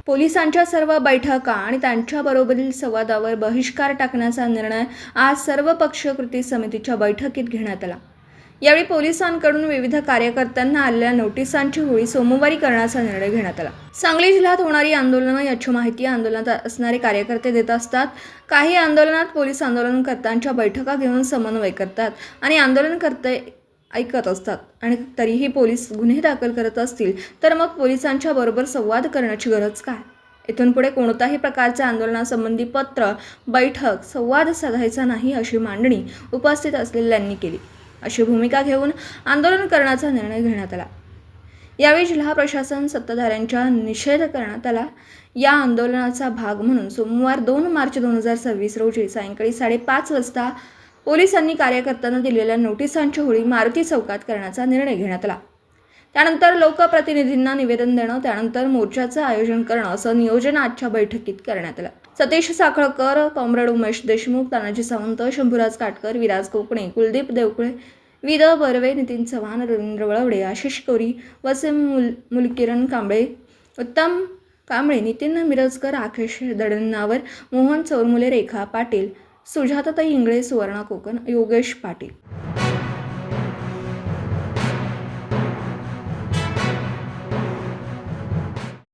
पोलिसांच्या सर्व बैठका आणि त्यांच्याबरोबरील संवादावर बहिष्कार टाकण्याचा निर्णय आज सर्वपक्षीय कृती समितीच्या बैठकीत घेण्यात आला। यावेळी पोलिसांकडून विविध कार्यकर्त्यांना आलेल्या नोटिसांची होळी सोमवारी करण्याचा निर्णय घेण्यात आला। सांगली जिल्ह्यात होणारी आंदोलनं याची माहिती आंदोलनात असणारे कार्यकर्ते देत असतात। काही आंदोलनात पोलीस आंदोलनकर्त्यांच्या बैठका घेऊन समन्वय करतात आणि आंदोलनकर्ते ऐकत असतात आणि तरीही पोलीस गुन्हे दाखल करत असतील तर मग पोलिसांच्या बरोबर संवाद करण्याची गरज काय? इथून पुढे कोणत्याही प्रकारच्या आंदोलनासंबंधी पत्र, बैठक, संवाद साधायचा नाही अशी मांडणी उपस्थित असलेल्यांनी केली। अशी भूमिका घेऊन आंदोलन करण्याचा निर्णय घेण्यात आला। यावेळी जिल्हा प्रशासन सत्ताधाऱ्यांचा निषेध करण्यात आला। या आंदोलनाचा भाग म्हणून सोमवार 2 मार्च 2026 रोजी सायंकाळी 5:30 वाजता पोलिसांनी कार्यकर्त्यांना दिलेल्या नोटिसांची होळी मारुती चौकात करण्याचा निर्णय घेण्यात आला। त्यानंतर लोकप्रतिनिधींना निवेदन देणं, त्यानंतर मोर्चाचं आयोजन करणं असं नियोजन आजच्या बैठकीत करण्यात आलं। सतीश साखळकर, कॉम्रेड उमेश देशमुख, तानाजी सावंत, शंभूराज काटकर, विराज कोकणे, कुलदीप देवकुळे, विद बर्वे, नितीन चव्हाण, रवींद्र वळवडे, आशिष कोरी, वसीम मुलकिरण कांबळे, उत्तम कांबळे, नितीन मिरजकर, आकेश दडनावर, मोहन चौरमुले, रेखा पाटील, सुजाताताई इंगळे, सुवर्णा कोकण, योगेश पाटील।